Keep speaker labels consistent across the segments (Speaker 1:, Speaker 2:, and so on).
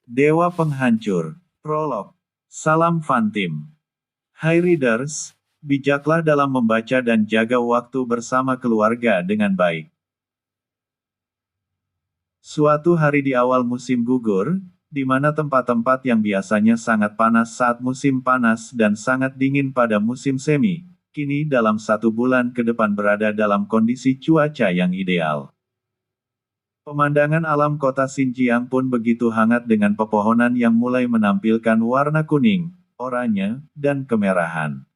Speaker 1: Dewa Penghancur. Prolog. Salam Fantim. Hai readers, bijaklah dalam membaca dan jaga waktu bersama keluarga dengan baik. Suatu hari di awal musim gugur, di mana tempat-tempat yang biasanya sangat panas saat musim panas dan sangat dingin pada musim semi, kini dalam 1 bulan ke depan berada dalam kondisi cuaca yang ideal. Pemandangan alam kota Xinjiang pun begitu hangat dengan pepohonan yang mulai menampilkan warna kuning, oranye, dan kemerahan.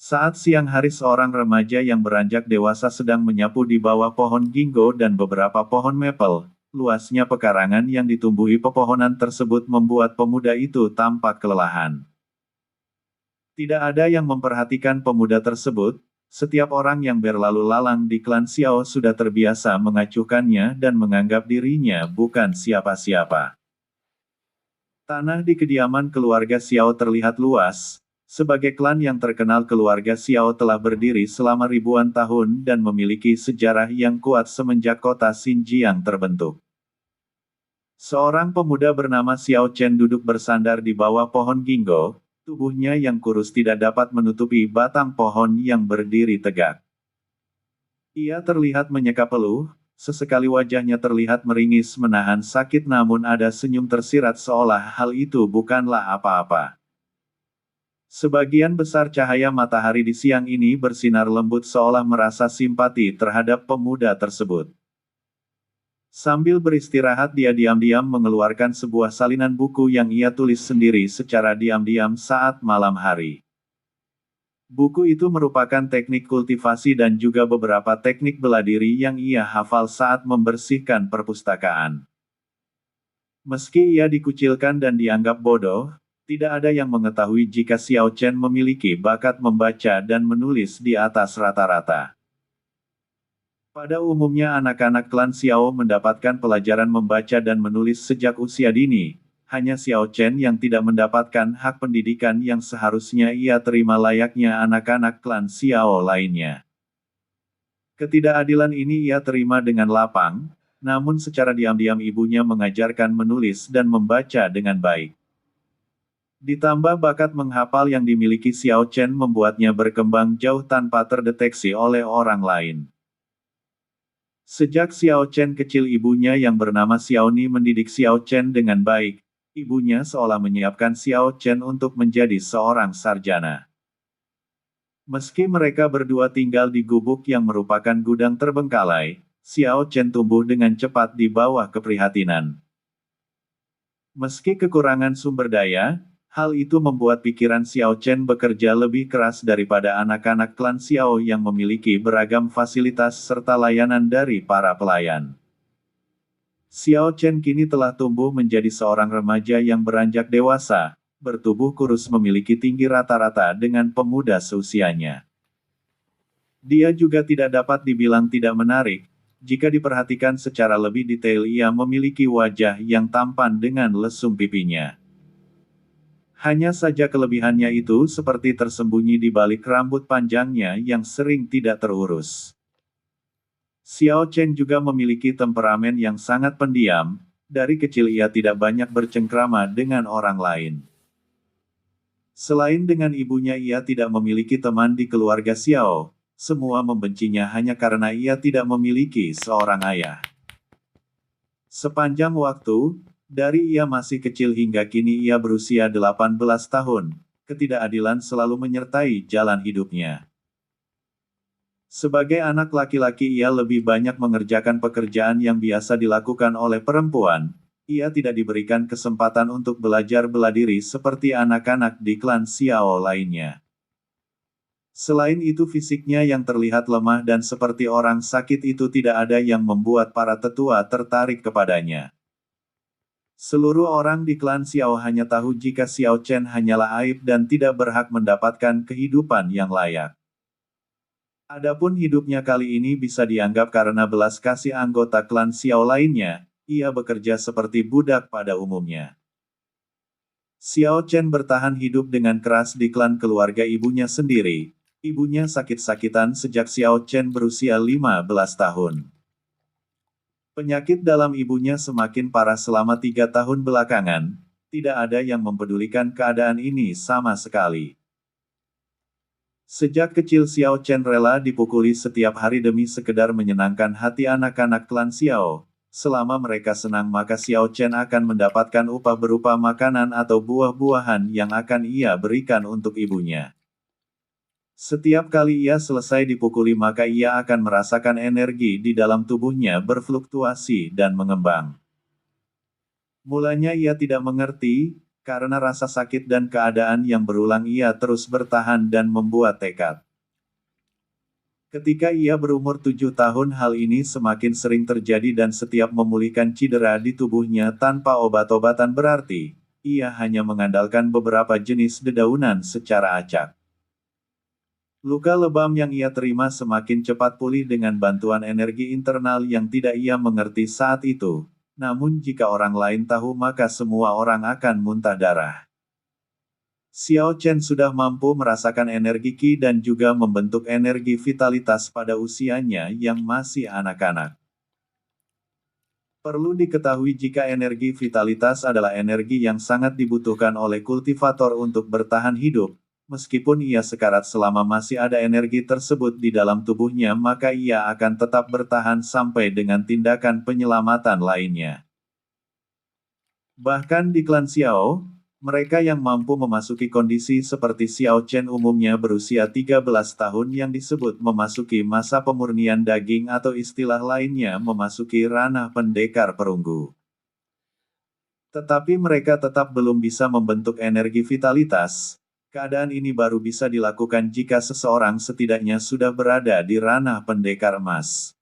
Speaker 1: Saat siang hari seorang remaja yang beranjak dewasa sedang menyapu di bawah pohon ginkgo dan beberapa pohon maple. Luasnya pekarangan yang ditumbuhi pepohonan tersebut membuat pemuda itu tampak kelelahan. Tidak ada yang memperhatikan pemuda tersebut. Setiap orang yang berlalu lalang di klan Xiao sudah terbiasa mengacuhkannya dan menganggap dirinya bukan siapa-siapa. Tanah di kediaman keluarga Xiao terlihat luas. Sebagai klan yang terkenal, keluarga Xiao telah berdiri selama ribuan tahun dan memiliki sejarah yang kuat semenjak kota Xinjiang terbentuk. Seorang pemuda bernama Xiao Chen duduk bersandar di bawah pohon ginkgo. Tubuhnya yang kurus tidak dapat menutupi batang pohon yang berdiri tegak. Ia terlihat menyeka peluh, sesekali wajahnya terlihat meringis menahan sakit, namun ada senyum tersirat seolah hal itu bukanlah apa-apa. Sebagian besar cahaya matahari di siang ini bersinar lembut seolah merasa simpati terhadap pemuda tersebut. Sambil beristirahat, dia diam-diam mengeluarkan sebuah salinan buku yang ia tulis sendiri secara diam-diam saat malam hari. Buku itu merupakan teknik kultivasi dan juga beberapa teknik bela diri yang ia hafal saat membersihkan perpustakaan. Meski ia dikucilkan dan dianggap bodoh, tidak ada yang mengetahui jika Xiao Chen memiliki bakat membaca dan menulis di atas rata-rata. Pada umumnya anak-anak klan Xiao mendapatkan pelajaran membaca dan menulis sejak usia dini. Hanya Xiao Chen yang tidak mendapatkan hak pendidikan yang seharusnya ia terima layaknya anak-anak klan Xiao lainnya. Ketidakadilan ini ia terima dengan lapang, namun secara diam-diam ibunya mengajarkan menulis dan membaca dengan baik. Ditambah bakat menghafal yang dimiliki Xiao Chen membuatnya berkembang jauh tanpa terdeteksi oleh orang lain. Sejak Xiao Chen kecil, ibunya yang bernama Xiaoni mendidik Xiao Chen dengan baik. Ibunya seolah menyiapkan Xiao Chen untuk menjadi seorang sarjana. Meski mereka berdua tinggal di gubuk yang merupakan gudang terbengkalai, Xiao Chen tumbuh dengan cepat di bawah keprihatinan. Meski kekurangan sumber daya, hal itu membuat pikiran Xiao Chen bekerja lebih keras daripada anak-anak klan Xiao yang memiliki beragam fasilitas serta layanan dari para pelayan. Xiao Chen kini telah tumbuh menjadi seorang remaja yang beranjak dewasa, bertubuh kurus, memiliki tinggi rata-rata dengan pemuda seusianya. Dia juga tidak dapat dibilang tidak menarik. Jika diperhatikan secara lebih detail, ia memiliki wajah yang tampan dengan lesung pipinya. Hanya saja kelebihannya itu seperti tersembunyi di balik rambut panjangnya yang sering tidak terurus. Xiao Chen juga memiliki temperamen yang sangat pendiam. Dari kecil ia tidak banyak bercengkrama dengan orang lain. Selain dengan ibunya, ia tidak memiliki teman di keluarga Xiao. Semua membencinya hanya karena ia tidak memiliki seorang ayah. Sepanjang waktu, dari ia masih kecil hingga kini ia berusia 18 tahun, ketidakadilan selalu menyertai jalan hidupnya. Sebagai anak laki-laki, ia lebih banyak mengerjakan pekerjaan yang biasa dilakukan oleh perempuan. Ia tidak diberikan kesempatan untuk belajar bela diri seperti anak-anak di klan Xiao lainnya. Selain itu, fisiknya yang terlihat lemah dan seperti orang sakit itu tidak ada yang membuat para tetua tertarik kepadanya. Seluruh orang di klan Xiao hanya tahu jika Xiao Chen hanyalah aib dan tidak berhak mendapatkan kehidupan yang layak. Adapun hidupnya kali ini bisa dianggap karena belas kasih anggota klan Xiao lainnya, ia bekerja seperti budak pada umumnya. Xiao Chen bertahan hidup dengan keras di klan keluarga ibunya sendiri. Ibunya sakit-sakitan sejak Xiao Chen berusia 15 tahun. Penyakit dalam ibunya semakin parah selama 3 tahun belakangan, tidak ada yang mempedulikan keadaan ini sama sekali. Sejak kecil Xiao Chen rela dipukuli setiap hari demi sekedar menyenangkan hati anak-anak klan Xiao. Selama mereka senang maka Xiao Chen akan mendapatkan upah berupa makanan atau buah-buahan yang akan ia berikan untuk ibunya. Setiap kali ia selesai dipukuli maka ia akan merasakan energi di dalam tubuhnya berfluktuasi dan mengembang. Mulanya ia tidak mengerti, karena rasa sakit dan keadaan yang berulang ia terus bertahan dan membuat tekad. Ketika ia berumur 7 tahun hal ini semakin sering terjadi dan setiap memulihkan cedera di tubuhnya tanpa obat-obatan berarti, ia hanya mengandalkan beberapa jenis dedaunan secara acak. Luka lebam yang ia terima semakin cepat pulih dengan bantuan energi internal yang tidak ia mengerti saat itu. Namun jika orang lain tahu maka semua orang akan muntah darah. Xiao Chen sudah mampu merasakan energi Qi dan juga membentuk energi vitalitas pada usianya yang masih anak-anak. Perlu diketahui jika energi vitalitas adalah energi yang sangat dibutuhkan oleh kultivator untuk bertahan hidup. Meskipun ia sekarat selama masih ada energi tersebut di dalam tubuhnya maka ia akan tetap bertahan sampai dengan tindakan penyelamatan lainnya. Bahkan di klan Xiao, mereka yang mampu memasuki kondisi seperti Xiao Chen umumnya berusia 13 tahun yang disebut memasuki masa pemurnian daging atau istilah lainnya memasuki ranah pendekar perunggu. Tetapi mereka tetap belum bisa membentuk energi vitalitas. Keadaan ini baru bisa dilakukan jika seseorang setidaknya sudah berada di ranah pendekar emas.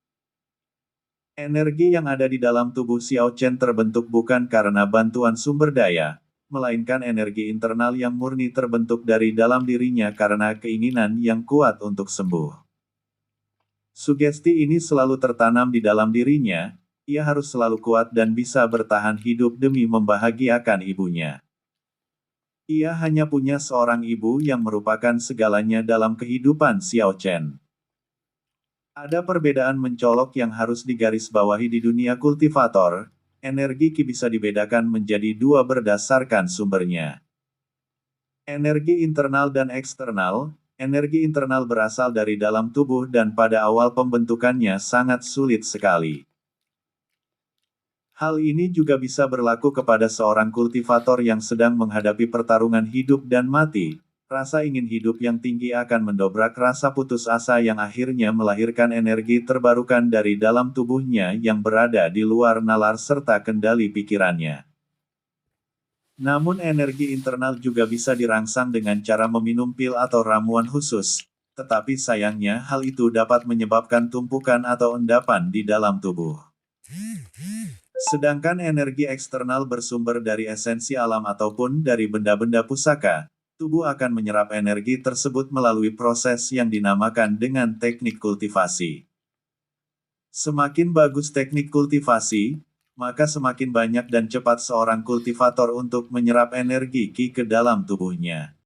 Speaker 1: Energi yang ada di dalam tubuh Xiao Chen terbentuk bukan karena bantuan sumber daya, melainkan energi internal yang murni terbentuk dari dalam dirinya karena keinginan yang kuat untuk sembuh. Sugesti ini selalu tertanam di dalam dirinya, ia harus selalu kuat dan bisa bertahan hidup demi membahagiakan ibunya. Ia hanya punya seorang ibu yang merupakan segalanya dalam kehidupan Xiao Chen. Ada perbedaan mencolok yang harus digarisbawahi di dunia kultivator, energi Qi bisa dibedakan menjadi dua berdasarkan sumbernya. Energi internal dan eksternal, energi internal berasal dari dalam tubuh dan pada awal pembentukannya sangat sulit sekali. Hal ini juga bisa berlaku kepada seorang kultivator yang sedang menghadapi pertarungan hidup dan mati. Rasa ingin hidup yang tinggi akan mendobrak rasa putus asa yang akhirnya melahirkan energi terbarukan dari dalam tubuhnya yang berada di luar nalar serta kendali pikirannya. Namun energi internal juga bisa dirangsang dengan cara meminum pil atau ramuan khusus. Tetapi sayangnya hal itu dapat menyebabkan tumpukan atau endapan di dalam tubuh. Sedangkan energi eksternal bersumber dari esensi alam ataupun dari benda-benda pusaka, tubuh akan menyerap energi tersebut melalui proses yang dinamakan dengan teknik kultivasi. Semakin bagus teknik kultivasi, maka semakin banyak dan cepat seorang kultivator untuk menyerap energi Qi ke dalam tubuhnya.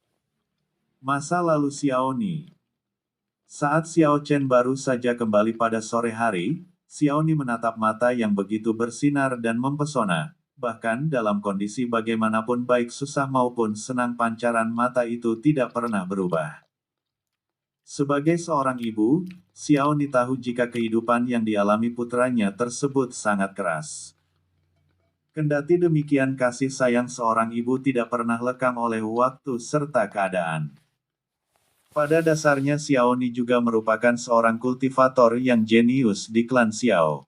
Speaker 1: Masa lalu Xiao Ni. Saat Xiao Chen baru saja kembali pada sore hari, Xiao Ni menatap mata yang begitu bersinar dan mempesona, bahkan dalam kondisi bagaimanapun baik susah maupun senang pancaran mata itu tidak pernah berubah. Sebagai seorang ibu, Xiao Ni tahu jika kehidupan yang dialami putranya tersebut sangat keras. Kendati demikian kasih sayang seorang ibu tidak pernah lekang oleh waktu serta keadaan. Pada dasarnya Xiao Ni juga merupakan seorang kultivator yang jenius di klan Xiao.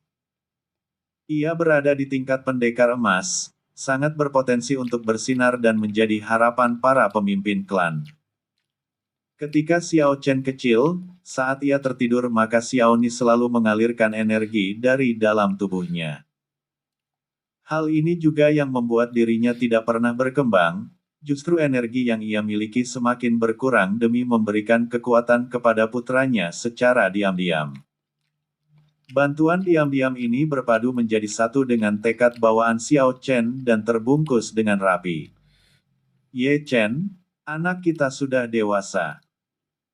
Speaker 1: Ia berada di tingkat pendekar emas, sangat berpotensi untuk bersinar dan menjadi harapan para pemimpin klan. Ketika Xiao Chen kecil, saat ia tertidur maka Xiao Ni selalu mengalirkan energi dari dalam tubuhnya. Hal ini juga yang membuat dirinya tidak pernah berkembang. Justru energi yang ia miliki semakin berkurang demi memberikan kekuatan kepada putranya secara diam-diam. Bantuan diam-diam ini berpadu menjadi satu dengan tekad bawaan Xiao Chen dan terbungkus dengan rapi. Ye Chen, anak kita sudah dewasa.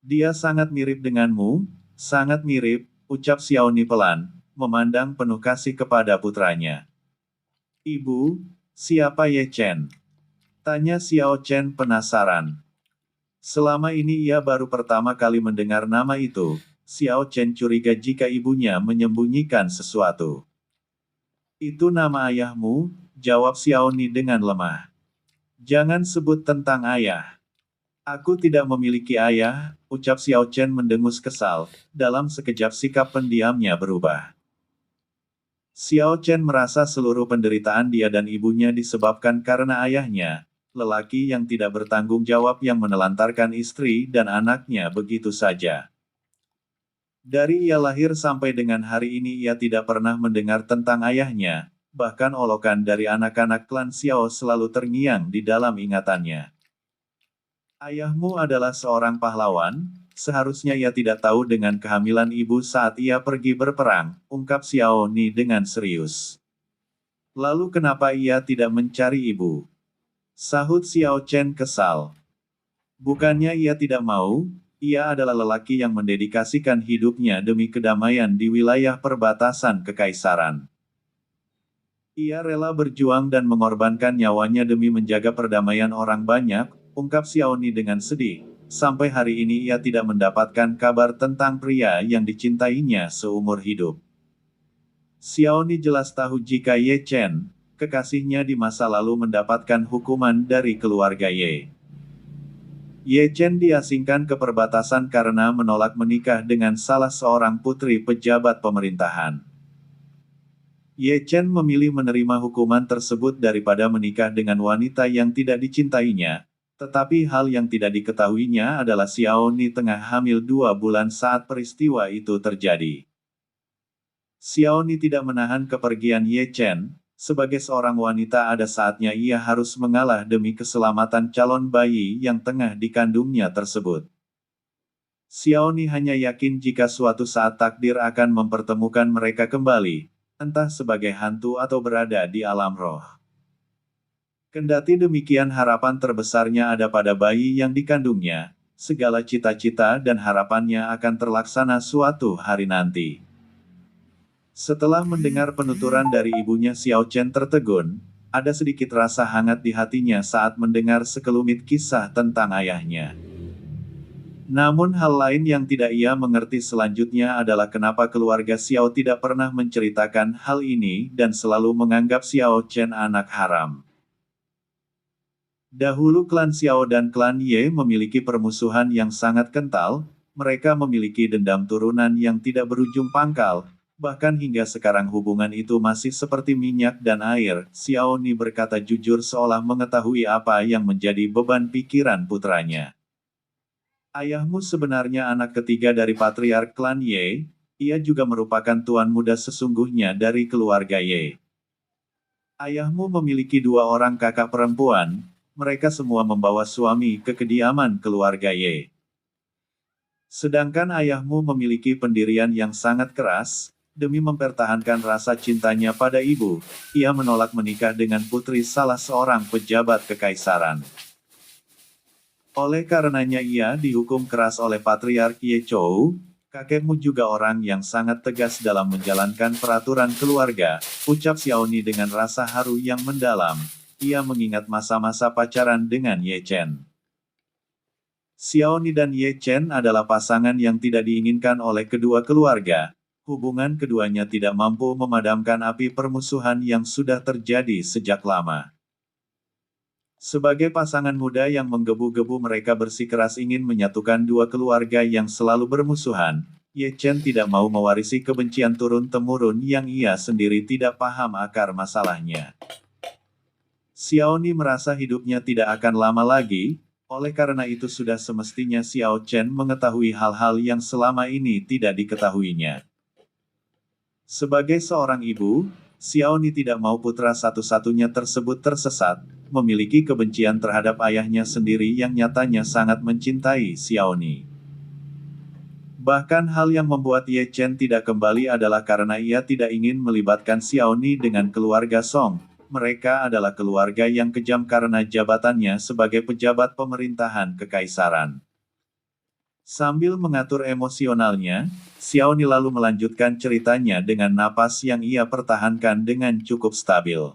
Speaker 1: Dia sangat mirip denganmu, sangat mirip, ucap Xiao Ni pelan. memandang penuh kasih kepada putranya. "Ibu, siapa Ye Chen?" tanya Xiao Chen penasaran. Selama ini ia baru pertama kali mendengar nama itu. Xiao Chen curiga jika ibunya menyembunyikan sesuatu. "Itu nama ayahmu," jawab Xiao Ni dengan lemah. "Jangan sebut tentang ayah." "Aku tidak memiliki ayah," ucap Xiao Chen mendengus kesal. Dalam sekejap sikap pendiamnya berubah. Xiao Chen merasa seluruh penderitaan dia dan ibunya disebabkan karena ayahnya, lelaki yang tidak bertanggung jawab yang menelantarkan istri dan anaknya begitu saja. Dari ia lahir sampai dengan hari ini ia tidak pernah mendengar tentang ayahnya, bahkan olokan dari anak-anak klan Xiao selalu terngiang di dalam ingatannya. "Ayahmu adalah seorang pahlawan, seharusnya ia tidak tahu dengan kehamilan ibu saat ia pergi berperang," ungkap Xiao Ni dengan serius. "Lalu kenapa ia tidak mencari ibu?" sahut Xiao Chen kesal. "Bukannya ia tidak mau, ia adalah lelaki yang mendedikasikan hidupnya demi kedamaian di wilayah perbatasan kekaisaran. Ia rela berjuang dan mengorbankan nyawanya demi menjaga perdamaian orang banyak," ungkap Xiao Ni dengan sedih. Sampai hari ini ia tidak mendapatkan kabar tentang pria yang dicintainya seumur hidup. Xiao Ni jelas tahu jika Ye Chen, kekasihnya di masa lalu mendapatkan hukuman dari keluarga Ye. Ye Chen diasingkan ke perbatasan karena menolak menikah dengan salah seorang putri pejabat pemerintahan. Ye Chen memilih menerima hukuman tersebut daripada menikah dengan wanita yang tidak dicintainya, tetapi hal yang tidak diketahuinya adalah Xiao Ni tengah hamil 2 bulan saat peristiwa itu terjadi. Xiao Ni tidak menahan kepergian Ye Chen. Sebagai seorang wanita ada saatnya ia harus mengalah demi keselamatan calon bayi yang tengah dikandungnya tersebut. Xiao Ni hanya yakin jika suatu saat takdir akan mempertemukan mereka kembali, entah sebagai hantu atau berada di alam roh. Kendati demikian harapan terbesarnya ada pada bayi yang dikandungnya, segala cita-cita dan harapannya akan terlaksana suatu hari nanti. Setelah mendengar penuturan dari ibunya, Xiao Chen tertegun, ada sedikit rasa hangat di hatinya saat mendengar sekelumit kisah tentang ayahnya. Namun hal lain yang tidak ia mengerti selanjutnya adalah kenapa keluarga Xiao tidak pernah menceritakan hal ini dan selalu menganggap Xiao Chen anak haram. Dahulu klan Xiao dan klan Ye memiliki permusuhan yang sangat kental, mereka memiliki dendam turunan yang tidak berujung pangkal. Bahkan hingga sekarang hubungan itu masih seperti minyak dan air. Xiao Ni berkata jujur seolah mengetahui apa yang menjadi beban pikiran putranya. "Ayahmu sebenarnya anak ketiga dari patriark klan Ye, ia juga merupakan tuan muda sesungguhnya dari keluarga Ye. Ayahmu memiliki 2 orang kakak perempuan, mereka semua membawa suami ke kediaman keluarga Ye. Sedangkan ayahmu memiliki pendirian yang sangat keras. Demi mempertahankan rasa cintanya pada ibu, ia menolak menikah dengan putri salah seorang pejabat kekaisaran. Oleh karenanya ia dihukum keras oleh Patriark Ye Chou. Kakekmu juga orang yang sangat tegas dalam menjalankan peraturan keluarga," ucap Xiao Ni dengan rasa haru yang mendalam. Ia mengingat masa-masa pacaran dengan Ye Chen. Xiao Ni dan Ye Chen adalah pasangan yang tidak diinginkan oleh kedua keluarga. Hubungan keduanya tidak mampu memadamkan api permusuhan yang sudah terjadi sejak lama. Sebagai pasangan muda yang menggebu-gebu, mereka bersikeras ingin menyatukan 2 keluarga yang selalu bermusuhan. Ye Chen tidak mau mewarisi kebencian turun-temurun yang ia sendiri tidak paham akar masalahnya. Xiao Ni merasa hidupnya tidak akan lama lagi, oleh karena itu sudah semestinya Xiao Chen mengetahui hal-hal yang selama ini tidak diketahuinya. Sebagai seorang ibu, Xiao Ni tidak mau putra satu-satunya tersebut tersesat, memiliki kebencian terhadap ayahnya sendiri yang nyatanya sangat mencintai Xiao Ni. Bahkan hal yang membuat Ye Chen tidak kembali adalah karena ia tidak ingin melibatkan Xiao Ni dengan keluarga Song. Mereka adalah keluarga yang kejam karena jabatannya sebagai pejabat pemerintahan kekaisaran. Sambil mengatur emosionalnya, Xiaoni lalu melanjutkan ceritanya dengan napas yang ia pertahankan dengan cukup stabil.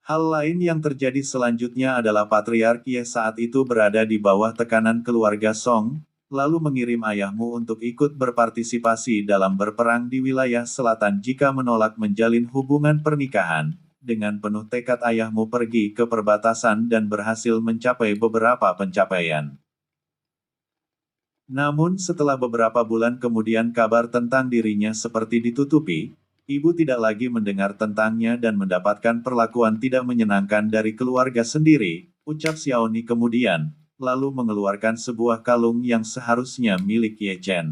Speaker 1: Hal lain yang terjadi selanjutnya adalah Patriark Ye saat itu berada di bawah tekanan keluarga Song, lalu mengirim ayahmu untuk ikut berpartisipasi dalam berperang di wilayah selatan jika menolak menjalin hubungan pernikahan. Dengan penuh tekad ayahmu pergi ke perbatasan dan berhasil mencapai beberapa pencapaian. Namun setelah beberapa bulan kemudian kabar tentang dirinya seperti ditutupi, ibu tidak lagi mendengar tentangnya dan mendapatkan perlakuan tidak menyenangkan dari keluarga sendiri, ucap Xiaoni kemudian, lalu mengeluarkan sebuah kalung yang seharusnya milik Ye Chen.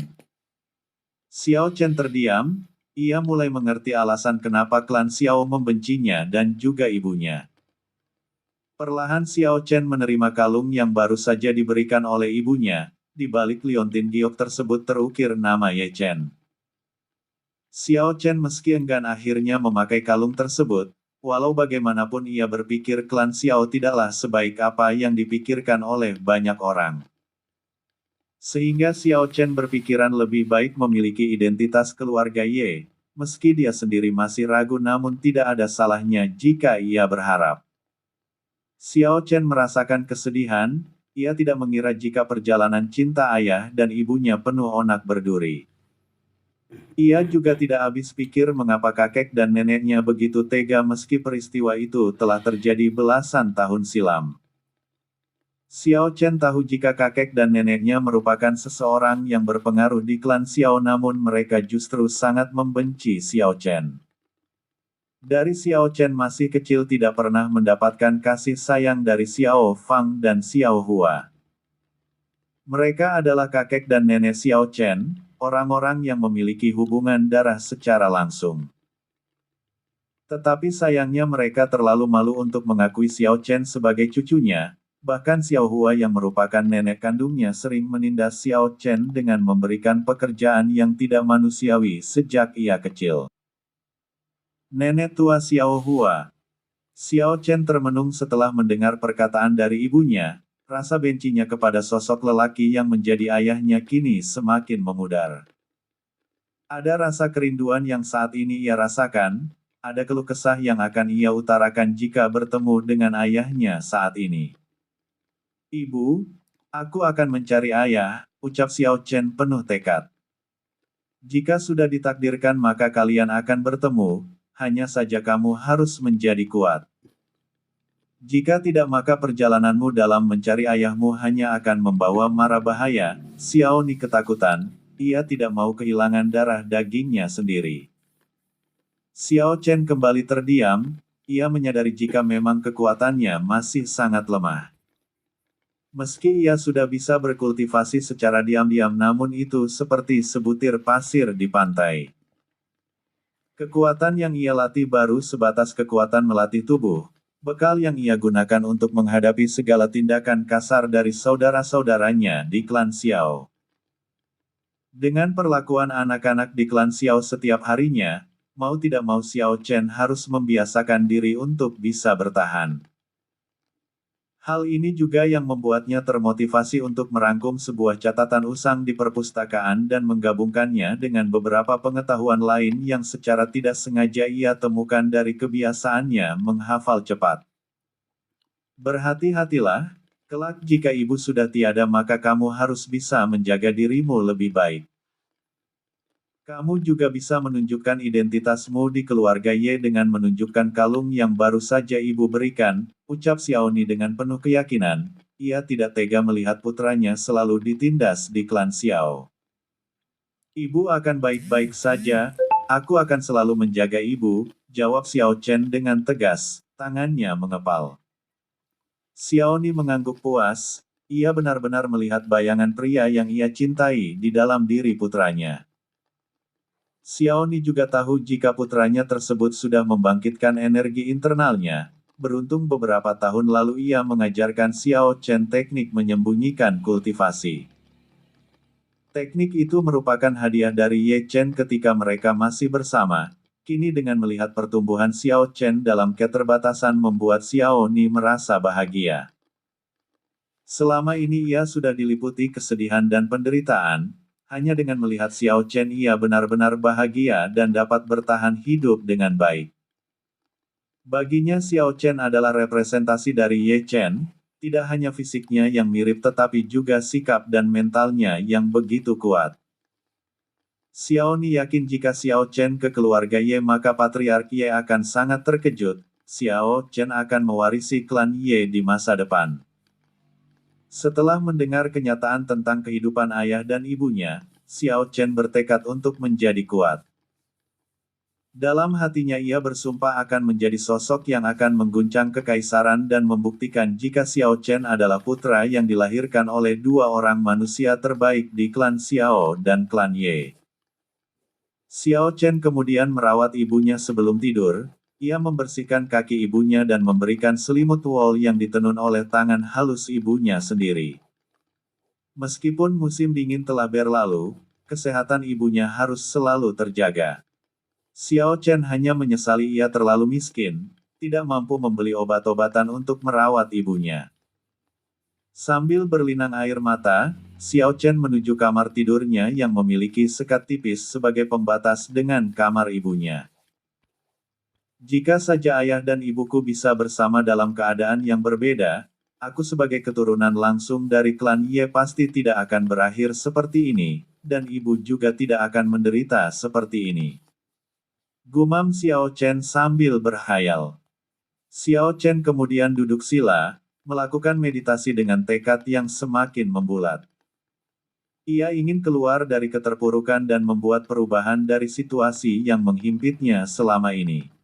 Speaker 1: Xiao Chen terdiam, ia mulai mengerti alasan kenapa klan Xiao membencinya dan juga ibunya. Perlahan Xiao Chen menerima kalung yang baru saja diberikan oleh ibunya. Di balik liontin giok tersebut terukir nama Ye Chen. Xiao Chen meski enggan akhirnya memakai kalung tersebut, walau bagaimanapun ia berpikir klan Xiao tidaklah sebaik apa yang dipikirkan oleh banyak orang. Sehingga Xiao Chen berpikiran lebih baik memiliki identitas keluarga Ye, meski dia sendiri masih ragu namun tidak ada salahnya jika ia berharap. Xiao Chen merasakan kesedihan. Ia tidak mengira jika perjalanan cinta ayah dan ibunya penuh onak berduri. Ia juga tidak habis pikir mengapa kakek dan neneknya begitu tega meski peristiwa itu telah terjadi belasan tahun silam. Xiao Chen tahu jika kakek dan neneknya merupakan seseorang yang berpengaruh di klan Xiao namun mereka justru sangat membenci Xiao Chen. Dari Xiao Chen masih kecil tidak pernah mendapatkan kasih sayang dari Xiao Fang dan Xiao Hua. Mereka adalah kakek dan nenek Xiao Chen, orang-orang yang memiliki hubungan darah secara langsung. Tetapi sayangnya mereka terlalu malu untuk mengakui Xiao Chen sebagai cucunya, bahkan Xiao Hua yang merupakan nenek kandungnya sering menindas Xiao Chen dengan memberikan pekerjaan yang tidak manusiawi sejak ia kecil. Nenek tua Xiao Hua. Xiao Chen termenung setelah mendengar perkataan dari ibunya, rasa bencinya kepada sosok lelaki yang menjadi ayahnya kini semakin memudar. Ada rasa kerinduan yang saat ini ia rasakan, ada keluh kesah yang akan ia utarakan jika bertemu dengan ayahnya saat ini. Ibu, aku akan mencari ayah, ucap Xiao Chen penuh tekad. Jika sudah ditakdirkan maka kalian akan bertemu, hanya saja kamu harus menjadi kuat. Jika tidak maka perjalananmu dalam mencari ayahmu hanya akan membawa mara bahaya. Xiaoni ketakutan, ia tidak mau kehilangan darah dagingnya sendiri. Xiao Chen kembali terdiam, ia menyadari jika memang kekuatannya masih sangat lemah. Meski ia sudah bisa berkultivasi secara diam-diam namun itu seperti sebutir pasir di pantai. Kekuatan yang ia latih baru sebatas kekuatan melatih tubuh, bekal yang ia gunakan untuk menghadapi segala tindakan kasar dari saudara-saudaranya di klan Xiao. Dengan perlakuan anak-anak di klan Xiao setiap harinya, mau tidak mau Xiao Chen harus membiasakan diri untuk bisa bertahan. Hal ini juga yang membuatnya termotivasi untuk merangkum sebuah catatan usang di perpustakaan dan menggabungkannya dengan beberapa pengetahuan lain yang secara tidak sengaja ia temukan dari kebiasaannya menghafal cepat. Berhati-hatilah, kelak jika ibu sudah tiada maka kamu harus bisa menjaga dirimu lebih baik. Kamu juga bisa menunjukkan identitasmu di keluarga Ye dengan menunjukkan kalung yang baru saja ibu berikan, ucap Xiaoni dengan penuh keyakinan. Ia tidak tega melihat putranya selalu ditindas di klan Xiao. Ibu akan baik-baik saja, aku akan selalu menjaga ibu, jawab Xiao Chen dengan tegas, tangannya mengepal. Xiaoni mengangguk puas, ia benar-benar melihat bayangan pria yang ia cintai di dalam diri putranya. Xiaoni juga tahu jika putranya tersebut sudah membangkitkan energi internalnya. Beruntung beberapa tahun lalu ia mengajarkan Xiao Chen teknik menyembunyikan kultivasi. Teknik itu merupakan hadiah dari Ye Chen ketika mereka masih bersama. Kini dengan melihat pertumbuhan Xiao Chen dalam keterbatasan membuat Xiaoni merasa bahagia. Selama ini ia sudah diliputi kesedihan dan penderitaan, hanya dengan melihat Xiao Chen ia benar-benar bahagia dan dapat bertahan hidup dengan baik. Baginya Xiao Chen adalah representasi dari Ye Chen, tidak hanya fisiknya yang mirip tetapi juga sikap dan mentalnya yang begitu kuat. Xiao Ni yakin jika Xiao Chen ke keluarga Ye maka Patriark Ye akan sangat terkejut, Xiao Chen akan mewarisi klan Ye di masa depan. Setelah mendengar kenyataan tentang kehidupan ayah dan ibunya, Xiao Chen bertekad untuk menjadi kuat. Dalam hatinya ia bersumpah akan menjadi sosok yang akan mengguncang kekaisaran dan membuktikan jika Xiao Chen adalah putra yang dilahirkan oleh dua orang manusia terbaik di klan Xiao dan klan Ye. Xiao Chen kemudian merawat ibunya sebelum tidur, ia membersihkan kaki ibunya dan memberikan selimut wol yang ditenun oleh tangan halus ibunya sendiri. Meskipun musim dingin telah berlalu, kesehatan ibunya harus selalu terjaga. Xiao Chen hanya menyesali ia terlalu miskin, tidak mampu membeli obat-obatan untuk merawat ibunya. Sambil berlinang air mata, Xiao Chen menuju kamar tidurnya yang memiliki sekat tipis sebagai pembatas dengan kamar ibunya. Jika saja ayah dan ibuku bisa bersama dalam keadaan yang berbeda, aku sebagai keturunan langsung dari klan Ye pasti tidak akan berakhir seperti ini, dan ibu juga tidak akan menderita seperti ini. Gumam Xiao Chen sambil berhayal. Xiao Chen kemudian duduk sila, melakukan meditasi dengan tekad yang semakin membulat. Ia ingin keluar dari keterpurukan dan membuat perubahan dari situasi yang menghimpitnya selama ini.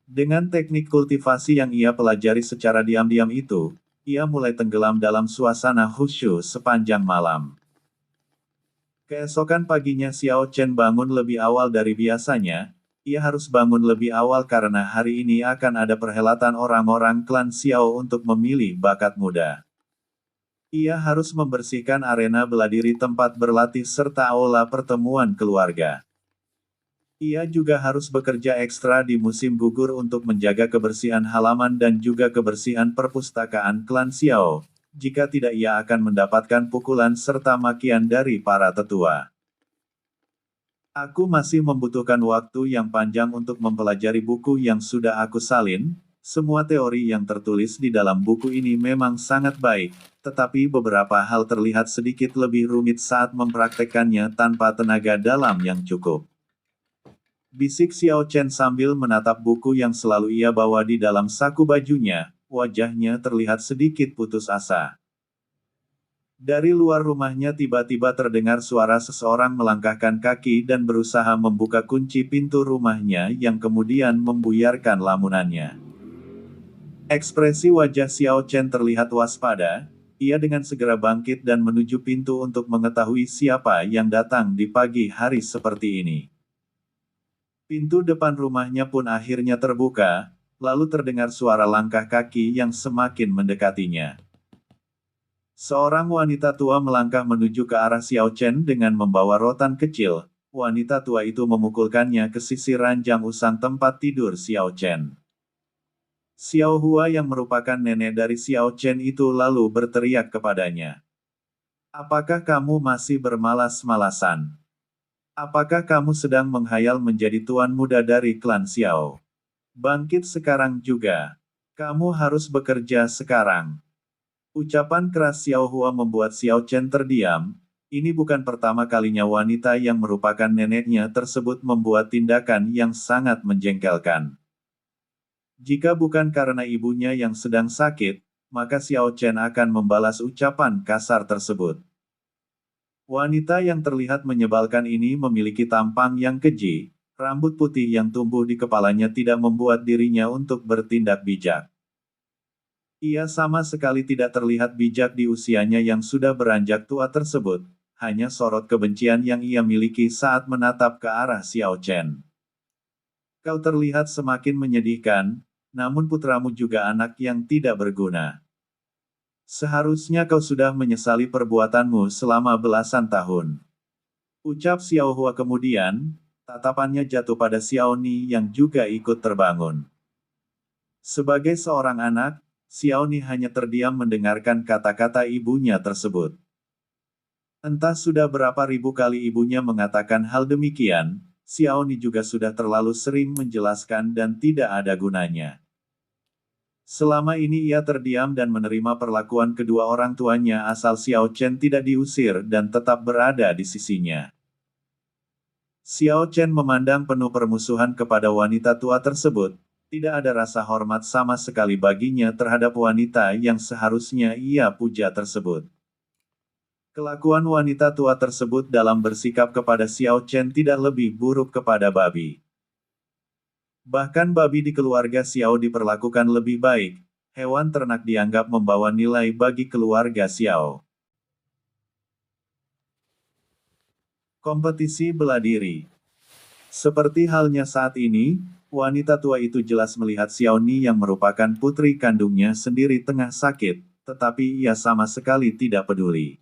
Speaker 1: Dengan teknik kultivasi yang ia pelajari secara diam-diam itu, ia mulai tenggelam dalam suasana khusyuk sepanjang malam. Keesokan paginya Xiao Chen bangun lebih awal dari biasanya. Ia harus bangun lebih awal karena hari ini akan ada perhelatan orang-orang klan Xiao untuk memilih bakat muda. Ia harus membersihkan arena bela diri tempat berlatih serta aula pertemuan keluarga. Ia juga harus bekerja ekstra di musim gugur untuk menjaga kebersihan halaman dan juga kebersihan perpustakaan klan Xiao. Jika tidak ia akan mendapatkan pukulan serta makian dari para tetua. Aku masih membutuhkan waktu yang panjang untuk mempelajari buku yang sudah aku salin. Semua teori yang tertulis di dalam buku ini memang sangat baik, tetapi beberapa hal terlihat sedikit lebih rumit saat mempraktekkannya tanpa tenaga dalam yang cukup. Bisik Xiao Chen sambil menatap buku yang selalu ia bawa di dalam saku bajunya, wajahnya terlihat sedikit putus asa. Dari luar rumahnya tiba-tiba terdengar suara seseorang melangkahkan kaki dan berusaha membuka kunci pintu rumahnya yang kemudian membuyarkan lamunannya. Ekspresi wajah Xiao Chen terlihat waspada, ia dengan segera bangkit dan menuju pintu untuk mengetahui siapa yang datang di pagi hari seperti ini. Pintu depan rumahnya pun akhirnya terbuka, lalu terdengar suara langkah kaki yang semakin mendekatinya. Seorang wanita tua melangkah menuju ke arah Xiao Chen dengan membawa rotan kecil. Wanita tua itu memukulkannya ke sisi ranjang usang tempat tidur Xiao Chen. Xiao Hua yang merupakan nenek dari Xiao Chen itu lalu berteriak kepadanya. Apakah kamu masih bermalas-malasan? Apakah kamu sedang menghayal menjadi tuan muda dari klan Xiao? Bangkit sekarang juga. Kamu harus bekerja sekarang. Ucapan keras Xiao Hua membuat Xiao Chen terdiam. Ini bukan pertama kalinya wanita yang merupakan neneknya tersebut membuat tindakan yang sangat menjengkelkan. Jika bukan karena ibunya yang sedang sakit, maka Xiao Chen akan membalas ucapan kasar tersebut. Wanita yang terlihat menyebalkan ini memiliki tampang yang keji, rambut putih yang tumbuh di kepalanya tidak membuat dirinya untuk bertindak bijak. Ia sama sekali tidak terlihat bijak di usianya yang sudah beranjak tua tersebut, hanya sorot kebencian yang ia miliki saat menatap ke arah Xiao Chen. Kau terlihat semakin menyedihkan, namun putramu juga anak yang tidak berguna. Seharusnya kau sudah menyesali perbuatanmu selama belasan tahun. Ucap Xiao Hua kemudian, tatapannya jatuh pada Xiao Ni yang juga ikut terbangun. Sebagai seorang anak, Xiao Ni hanya terdiam mendengarkan kata-kata ibunya tersebut. Entah sudah berapa ribu kali ibunya mengatakan hal demikian, Xiao Ni juga sudah terlalu sering menjelaskan dan tidak ada gunanya. Selama ini ia terdiam dan menerima perlakuan kedua orang tuanya asal Xiao Chen tidak diusir dan tetap berada di sisinya. Xiao Chen memandang penuh permusuhan kepada wanita tua tersebut, tidak ada rasa hormat sama sekali baginya terhadap wanita yang seharusnya ia puja tersebut. Kelakuan wanita tua tersebut dalam bersikap kepada Xiao Chen tidak lebih buruk kepada babi. Bahkan babi di keluarga Xiao diperlakukan lebih baik, hewan ternak dianggap membawa nilai bagi keluarga Xiao. Kompetisi bela diri. Seperti halnya saat ini, wanita tua itu jelas melihat Xiao Ni yang merupakan putri kandungnya sendiri tengah sakit, tetapi ia sama sekali tidak peduli.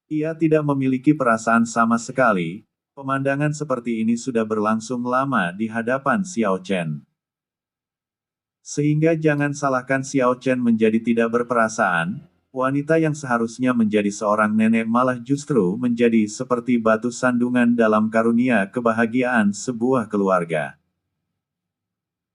Speaker 1: Ia tidak memiliki perasaan sama sekali. Pemandangan seperti ini sudah berlangsung lama di hadapan Xiao Chen. Sehingga jangan salahkan Xiao Chen menjadi tidak berperasaan, wanita yang seharusnya menjadi seorang nenek malah justru menjadi seperti batu sandungan dalam karunia kebahagiaan sebuah keluarga.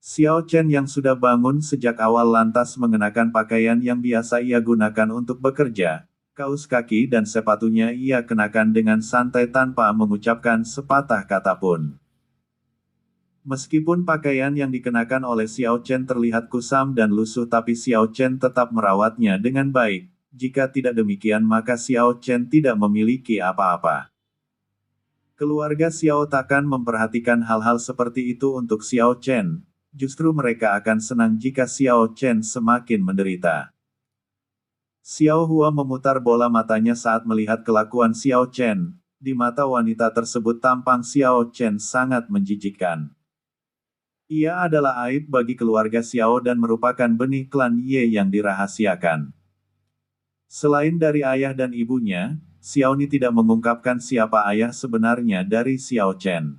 Speaker 1: Xiao Chen yang sudah bangun sejak awal lantas mengenakan pakaian yang biasa ia gunakan untuk bekerja. Kaos kaki dan sepatunya ia kenakan dengan santai tanpa mengucapkan sepatah kata pun. Meskipun pakaian yang dikenakan oleh Xiao Chen terlihat kusam dan lusuh tapi Xiao Chen tetap merawatnya dengan baik. Jika tidak demikian maka Xiao Chen tidak memiliki apa-apa. Keluarga Xiao takkan memperhatikan hal-hal seperti itu untuk Xiao Chen. Justru mereka akan senang jika Xiao Chen semakin menderita. Xiao Hua memutar bola matanya saat melihat kelakuan Xiao Chen. Di mata wanita tersebut tampang Xiao Chen sangat menjijikkan. Ia adalah aib bagi keluarga Xiao dan merupakan benih klan Ye yang dirahasiakan. Selain dari ayah dan ibunya, Xiao Ni tidak mengungkapkan siapa ayah sebenarnya dari Xiao Chen.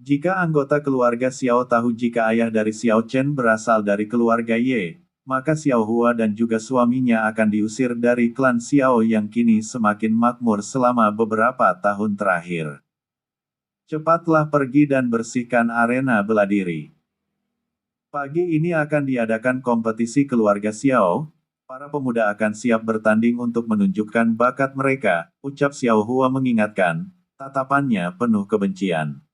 Speaker 1: Jika anggota keluarga Xiao tahu jika ayah dari Xiao Chen berasal dari keluarga Ye, maka Xiao Hua dan juga suaminya akan diusir dari klan Xiao yang kini semakin makmur selama beberapa tahun terakhir. Cepatlah pergi dan bersihkan arena bela diri. Pagi ini akan diadakan kompetisi keluarga Xiao. Para pemuda akan siap bertanding untuk menunjukkan bakat mereka, ucap Xiao Hua mengingatkan, tatapannya penuh kebencian.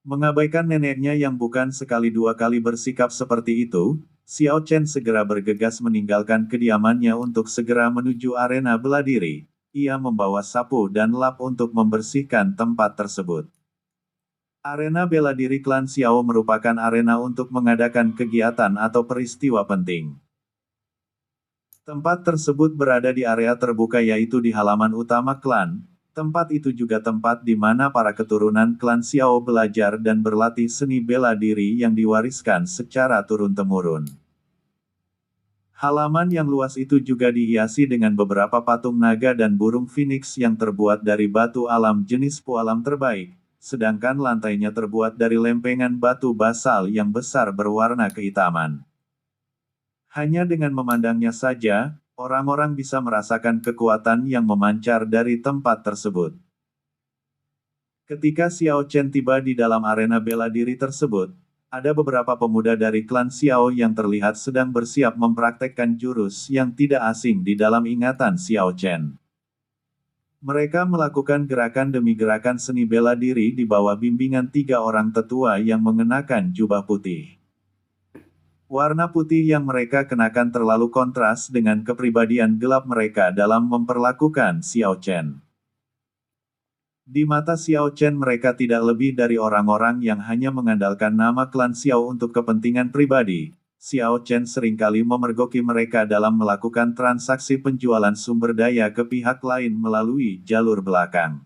Speaker 1: Mengabaikan neneknya yang bukan sekali dua kali bersikap seperti itu, Xiao Chen segera bergegas meninggalkan kediamannya untuk segera menuju arena bela diri. Ia membawa sapu dan lap untuk membersihkan tempat tersebut. Arena bela diri klan Xiao merupakan arena untuk mengadakan kegiatan atau peristiwa penting. Tempat tersebut berada di area terbuka yaitu di halaman utama klan. Tempat itu juga tempat di mana para keturunan klan Xiao belajar dan berlatih seni bela diri yang diwariskan secara turun-temurun. Halaman yang luas itu juga dihiasi dengan beberapa patung naga dan burung phoenix yang terbuat dari batu alam jenis pualam terbaik, sedangkan lantainya terbuat dari lempengan batu basal yang besar berwarna kehitaman. Hanya dengan memandangnya saja, orang-orang bisa merasakan kekuatan yang memancar dari tempat tersebut. Ketika Xiao Chen tiba di dalam arena bela diri tersebut, ada beberapa pemuda dari klan Xiao yang terlihat sedang bersiap mempraktekkan jurus yang tidak asing di dalam ingatan Xiao Chen. Mereka melakukan gerakan demi gerakan seni bela diri di bawah bimbingan 3 orang tetua yang mengenakan jubah putih. Warna putih yang mereka kenakan terlalu kontras dengan kepribadian gelap mereka dalam memperlakukan Xiao Chen. Di mata Xiao Chen mereka tidak lebih dari orang-orang yang hanya mengandalkan nama klan Xiao untuk kepentingan pribadi. Xiao Chen seringkali memergoki mereka dalam melakukan transaksi penjualan sumber daya ke pihak lain melalui jalur belakang.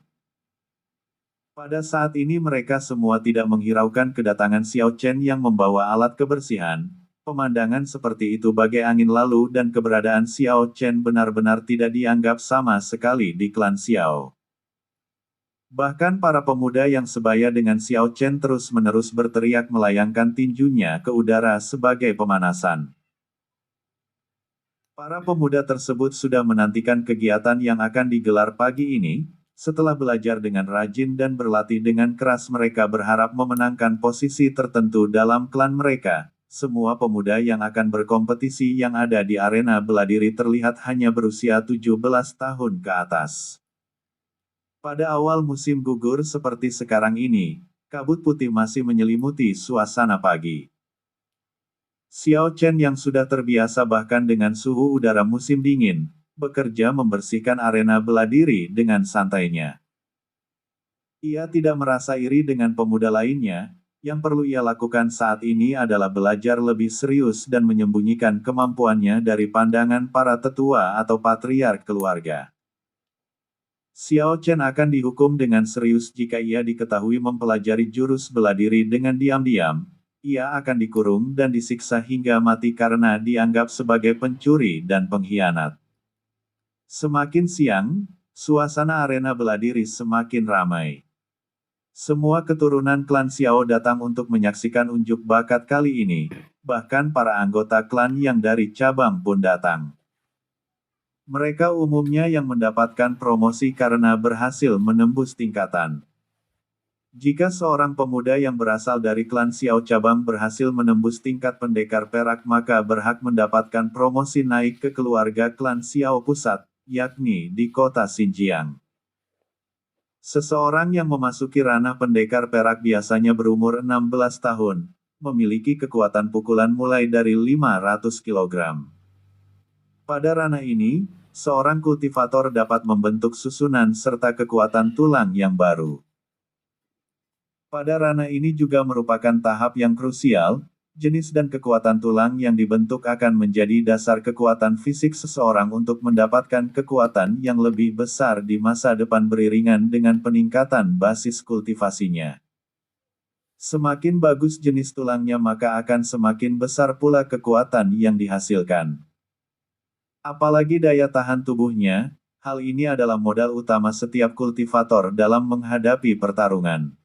Speaker 1: Pada saat ini mereka semua tidak menghiraukan kedatangan Xiao Chen yang membawa alat kebersihan. Pemandangan seperti itu bagai angin lalu dan keberadaan Xiao Chen benar-benar tidak dianggap sama sekali di klan Xiao. Bahkan para pemuda yang sebaya dengan Xiao Chen terus-menerus berteriak melayangkan tinjunya ke udara sebagai pemanasan. Para pemuda tersebut sudah menantikan kegiatan yang akan digelar pagi ini. Setelah belajar dengan rajin dan berlatih dengan keras, mereka berharap memenangkan posisi tertentu dalam klan mereka. Semua pemuda yang akan berkompetisi yang ada di arena bela diri terlihat hanya berusia 17 tahun ke atas. Pada awal musim gugur seperti sekarang ini, kabut putih masih menyelimuti suasana pagi. Xiao Chen yang sudah terbiasa bahkan dengan suhu udara musim dingin, bekerja membersihkan arena bela diri dengan santainya. Ia tidak merasa iri dengan pemuda lainnya, yang perlu ia lakukan saat ini adalah belajar lebih serius dan menyembunyikan kemampuannya dari pandangan para tetua atau patriark keluarga. Xiao Chen akan dihukum dengan serius jika ia diketahui mempelajari jurus bela diri dengan diam-diam. Ia akan dikurung dan disiksa hingga mati karena dianggap sebagai pencuri dan pengkhianat. Semakin siang, suasana arena bela diri semakin ramai. Semua keturunan klan Xiao datang untuk menyaksikan unjuk bakat kali ini, bahkan para anggota klan yang dari cabang pun datang. Mereka umumnya yang mendapatkan promosi karena berhasil menembus tingkatan. Jika seorang pemuda yang berasal dari klan Xiao cabang berhasil menembus tingkat pendekar perak, maka berhak mendapatkan promosi naik ke keluarga klan Xiao pusat, yakni di kota Xinjiang. Seseorang yang memasuki ranah pendekar perak biasanya berumur 16 tahun, memiliki kekuatan pukulan mulai dari 500 kg. Pada ranah ini, seorang kultivator dapat membentuk susunan serta kekuatan tulang yang baru. Pada ranah ini juga merupakan tahap yang krusial, jenis dan kekuatan tulang yang dibentuk akan menjadi dasar kekuatan fisik seseorang untuk mendapatkan kekuatan yang lebih besar di masa depan beriringan dengan peningkatan basis kultivasinya. Semakin bagus jenis tulangnya maka akan semakin besar pula kekuatan yang dihasilkan. Apalagi daya tahan tubuhnya, hal ini adalah modal utama setiap kultivator dalam menghadapi pertarungan.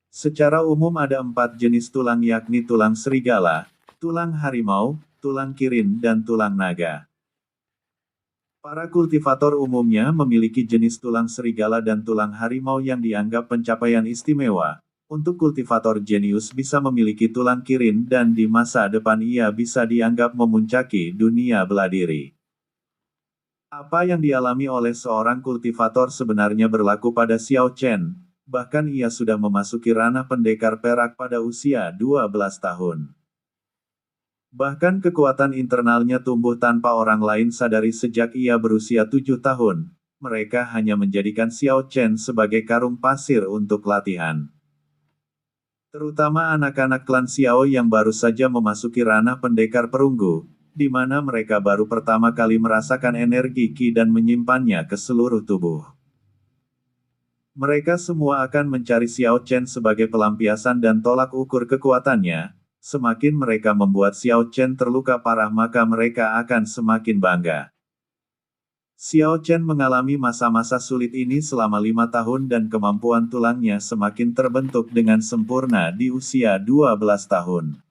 Speaker 1: Secara umum ada 4 jenis tulang yakni tulang serigala, tulang harimau, tulang kirin dan tulang naga. Para kultivator umumnya memiliki jenis tulang serigala dan tulang harimau yang dianggap pencapaian istimewa. Untuk kultivator jenius bisa memiliki tulang kirin dan di masa depan ia bisa dianggap memuncaki dunia bela diri. Apa yang dialami oleh seorang kultivator sebenarnya berlaku pada Xiao Chen. Bahkan ia sudah memasuki ranah pendekar perak pada usia 12 tahun. Bahkan kekuatan internalnya tumbuh tanpa orang lain sadari sejak ia berusia 7 tahun. Mereka hanya menjadikan Xiao Chen sebagai karung pasir untuk latihan. Terutama anak-anak klan Xiao yang baru saja memasuki ranah pendekar perunggu, di mana mereka baru pertama kali merasakan energi Qi dan menyimpannya ke seluruh tubuh. Mereka semua akan mencari Xiao Chen sebagai pelampiasan dan tolak ukur kekuatannya. Semakin mereka membuat Xiao Chen terluka parah maka mereka akan semakin bangga. Xiao Chen mengalami masa-masa sulit ini selama 5 tahun dan kemampuan tulangnya semakin terbentuk dengan sempurna di usia 12 tahun.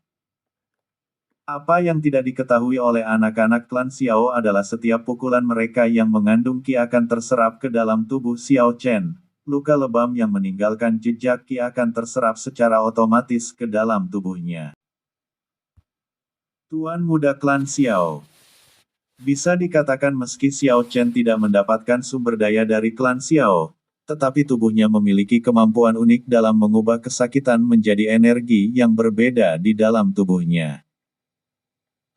Speaker 1: Apa yang tidak diketahui oleh anak-anak klan Xiao adalah setiap pukulan mereka yang mengandung Qi akan terserap ke dalam tubuh Xiao Chen. Luka lebam yang meninggalkan jejak Qi akan terserap secara otomatis ke dalam tubuhnya. Tuan Muda Klan Xiao. Bisa dikatakan meski Xiao Chen tidak mendapatkan sumber daya dari klan Xiao, tetapi tubuhnya memiliki kemampuan unik dalam mengubah kesakitan menjadi energi yang berbeda di dalam tubuhnya.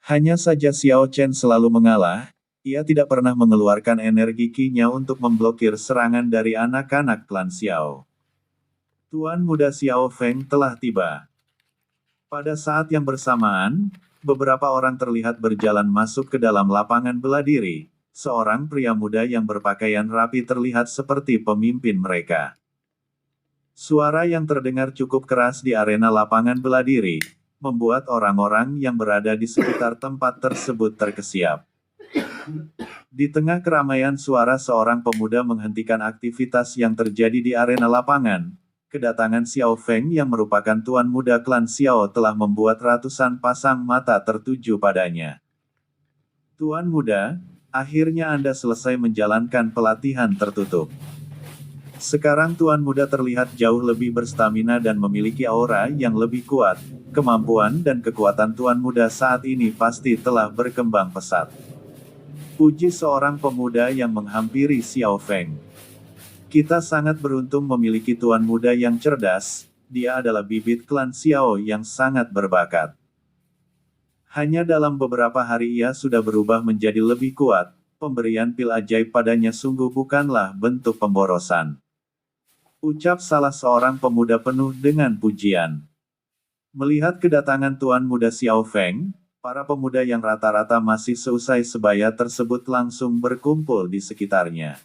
Speaker 1: Hanya saja Xiao Chen selalu mengalah. Ia tidak pernah mengeluarkan energi Qi-nya untuk memblokir serangan dari anak-anak klan Xiao. Tuan Muda Xiao Feng telah tiba. Pada saat yang bersamaan, beberapa orang terlihat berjalan masuk ke dalam lapangan bela diri. Seorang pria muda yang berpakaian rapi terlihat seperti pemimpin mereka. Suara yang terdengar cukup keras di arena lapangan bela diri, membuat orang-orang yang berada di sekitar tempat tersebut terkesiap. Di tengah keramaian suara seorang pemuda menghentikan aktivitas yang terjadi di arena lapangan. Kedatangan Xiao Feng yang merupakan tuan muda klan Xiao telah membuat ratusan pasang mata tertuju padanya. Tuan muda, akhirnya Anda selesai menjalankan pelatihan tertutup. Sekarang tuan muda terlihat jauh lebih berstamina dan memiliki aura yang lebih kuat. Kemampuan dan kekuatan tuan muda saat ini pasti telah berkembang pesat. Puji seorang pemuda yang menghampiri Xiao Feng. Kita sangat beruntung memiliki tuan muda yang cerdas, dia adalah bibit klan Xiao yang sangat berbakat. Hanya dalam beberapa hari ia sudah berubah menjadi lebih kuat, pemberian pil ajaib padanya sungguh bukanlah bentuk pemborosan. Ucap salah seorang pemuda penuh dengan pujian. Melihat kedatangan tuan muda Xiao Feng, para pemuda yang rata-rata masih seusai sebaya tersebut langsung berkumpul di sekitarnya.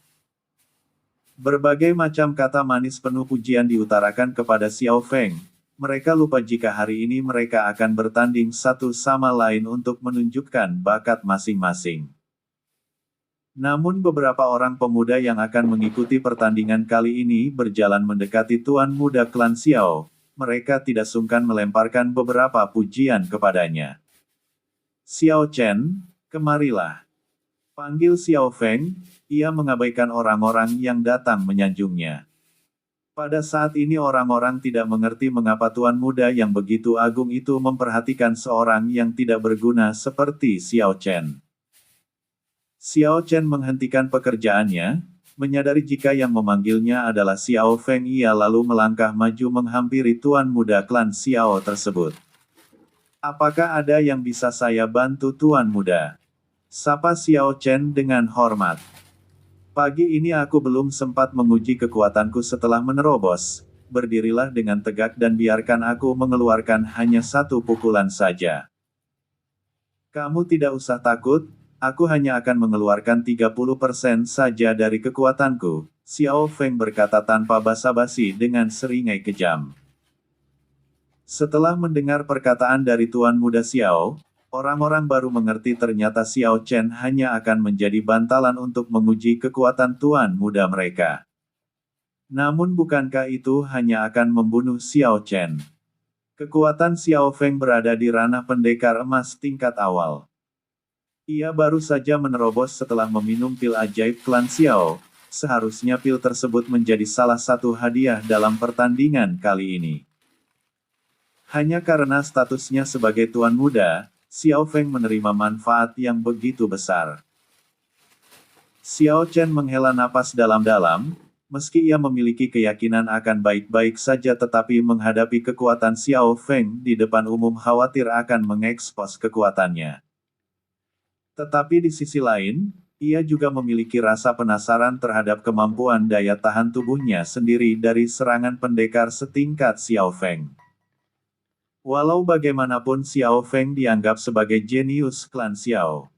Speaker 1: Berbagai macam kata manis penuh pujian diutarakan kepada Xiao Feng. Mereka lupa jika hari ini mereka akan bertanding satu sama lain untuk menunjukkan bakat masing-masing. Namun beberapa orang pemuda yang akan mengikuti pertandingan kali ini berjalan mendekati tuan muda klan Xiao. Mereka tidak sungkan melemparkan beberapa pujian kepadanya. Xiao Chen, kemarilah. Panggil Xiao Feng, ia mengabaikan orang-orang yang datang menyanjungnya. Pada saat ini orang-orang tidak mengerti mengapa tuan muda yang begitu agung itu memperhatikan seorang yang tidak berguna seperti Xiao Chen. Xiao Chen menghentikan pekerjaannya, menyadari jika yang memanggilnya adalah Xiao Feng. Ia lalu melangkah maju menghampiri tuan muda klan Xiao tersebut. Apakah ada yang bisa saya bantu tuan muda? Sapa Xiao Chen dengan hormat. Pagi ini aku belum sempat menguji kekuatanku setelah menerobos. Berdirilah dengan tegak dan biarkan aku mengeluarkan hanya satu pukulan saja. Kamu tidak usah takut, aku hanya akan mengeluarkan 30% saja dari kekuatanku. Xiao Feng berkata tanpa basa-basi dengan seringai kejam. Setelah mendengar perkataan dari tuan muda Xiao, orang-orang baru mengerti ternyata Xiao Chen hanya akan menjadi bantalan untuk menguji kekuatan tuan muda mereka. Namun bukankah itu hanya akan membunuh Xiao Chen? Kekuatan Xiao Feng berada di ranah pendekar emas tingkat awal. Ia baru saja menerobos setelah meminum pil ajaib klan Xiao. Seharusnya pil tersebut menjadi salah satu hadiah dalam pertandingan kali ini. Hanya karena statusnya sebagai tuan muda, Xiao Feng menerima manfaat yang begitu besar. Xiao Chen menghela napas dalam-dalam, meski ia memiliki keyakinan akan baik-baik saja tetapi menghadapi kekuatan Xiao Feng di depan umum khawatir akan mengekspos kekuatannya. Tetapi di sisi lain, ia juga memiliki rasa penasaran terhadap kemampuan daya tahan tubuhnya sendiri dari serangan pendekar setingkat Xiao Feng. Walau bagaimanapun Xiao Feng dianggap sebagai jenius klan Xiao.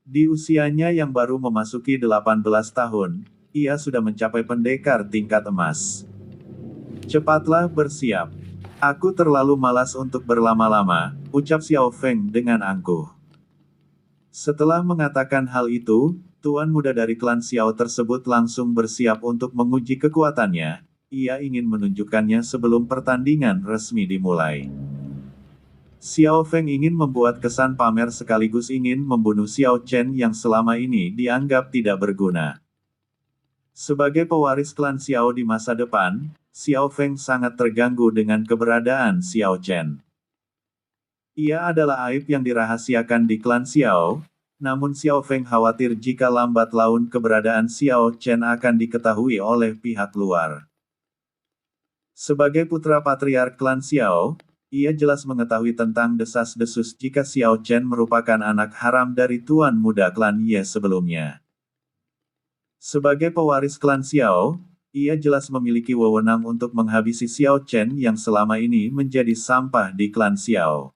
Speaker 1: Di usianya yang baru memasuki 18 tahun, ia sudah mencapai pendekar tingkat emas. Cepatlah bersiap. Aku terlalu malas untuk berlama-lama, ucap Xiao Feng dengan angkuh. Setelah mengatakan hal itu, tuan muda dari klan Xiao tersebut langsung bersiap untuk menguji kekuatannya. Ia ingin menunjukkannya sebelum pertandingan resmi dimulai. Xiao Feng ingin membuat kesan pamer sekaligus ingin membunuh Xiao Chen yang selama ini dianggap tidak berguna. Sebagai pewaris klan Xiao di masa depan, Xiao Feng sangat terganggu dengan keberadaan Xiao Chen. Ia adalah aib yang dirahasiakan di klan Xiao, namun Xiao Feng khawatir jika lambat laun keberadaan Xiao Chen akan diketahui oleh pihak luar. Sebagai putra patriark klan Xiao, ia jelas mengetahui tentang desas-desus jika Xiao Chen merupakan anak haram dari tuan muda klan Ye sebelumnya. Sebagai pewaris klan Xiao, ia jelas memiliki wewenang untuk menghabisi Xiao Chen yang selama ini menjadi sampah di klan Xiao.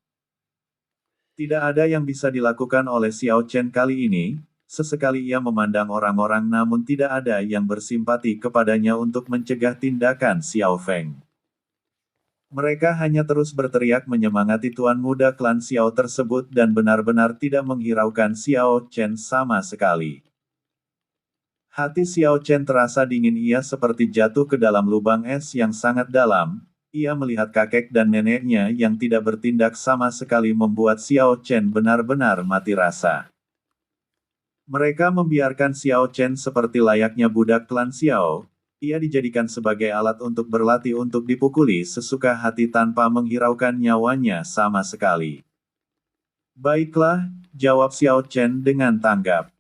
Speaker 1: Tidak ada yang bisa dilakukan oleh Xiao Chen kali ini. Sesekali ia memandang orang-orang namun tidak ada yang bersimpati kepadanya untuk mencegah tindakan Xiao Feng. Mereka hanya terus berteriak menyemangati tuan muda klan Xiao tersebut dan benar-benar tidak menghiraukan Xiao Chen sama sekali. Hati Xiao Chen terasa dingin, ia seperti jatuh ke dalam lubang es yang sangat dalam. Ia melihat kakek dan neneknya yang tidak bertindak sama sekali membuat Xiao Chen benar-benar mati rasa. Mereka membiarkan Xiao Chen seperti layaknya budak klan Xiao. Ia dijadikan sebagai alat untuk berlatih untuk dipukuli sesuka hati tanpa menghiraukan nyawanya sama sekali. Baiklah, jawab Xiao Chen dengan tanggap.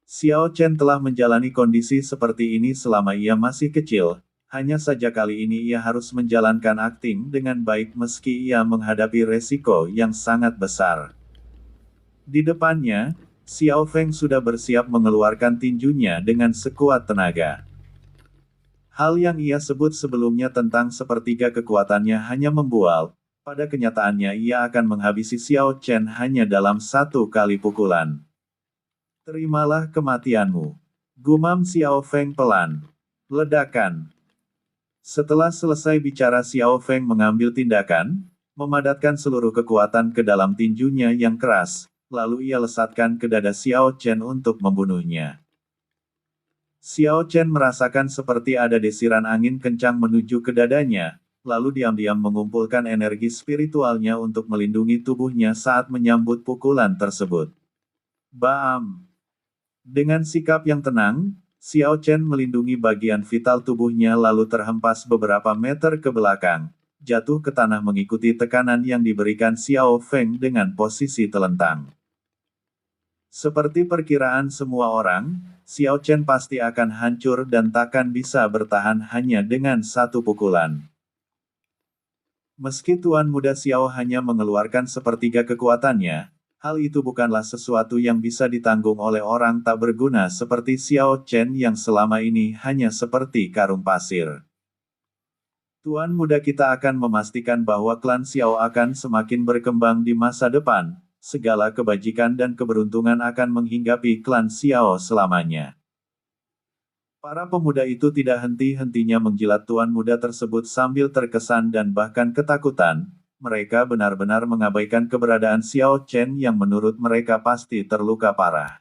Speaker 1: Xiao Chen telah menjalani kondisi seperti ini selama ia masih kecil, hanya saja kali ini ia harus menjalankan akting dengan baik meski ia menghadapi resiko yang sangat besar. Di depannya, Xiao Feng sudah bersiap mengeluarkan tinjunya dengan sekuat tenaga. Hal yang ia sebut sebelumnya tentang sepertiga kekuatannya hanya membual, pada kenyataannya ia akan menghabisi Xiao Chen hanya dalam satu kali pukulan. Terimalah kematianmu. Gumam Xiao Feng pelan. Ledakan. Setelah selesai bicara, Xiao Feng mengambil tindakan, memadatkan seluruh kekuatan ke dalam tinjunya yang keras, lalu ia lesatkan ke dada Xiao Chen untuk membunuhnya. Xiao Chen merasakan seperti ada desiran angin kencang menuju ke dadanya, lalu diam-diam mengumpulkan energi spiritualnya untuk melindungi tubuhnya saat menyambut pukulan tersebut. Bam! Dengan sikap yang tenang, Xiao Chen melindungi bagian vital tubuhnya lalu terhempas beberapa meter ke belakang, jatuh ke tanah mengikuti tekanan yang diberikan Xiao Feng dengan posisi telentang. Seperti perkiraan semua orang, Xiao Chen pasti akan hancur dan takkan bisa bertahan hanya dengan satu pukulan. Meski Tuan Muda Xiao hanya mengeluarkan sepertiga kekuatannya, hal itu bukanlah sesuatu yang bisa ditanggung oleh orang tak berguna seperti Xiao Chen yang selama ini hanya seperti karung pasir. Tuan Muda kita akan memastikan bahwa klan Xiao akan semakin berkembang di masa depan, segala kebajikan dan keberuntungan akan menghinggapi klan Xiao selamanya. Para pemuda itu tidak henti-hentinya menjilat Tuan Muda tersebut sambil terkesan dan bahkan ketakutan. Mereka benar-benar mengabaikan keberadaan Xiao Chen yang menurut mereka pasti terluka parah.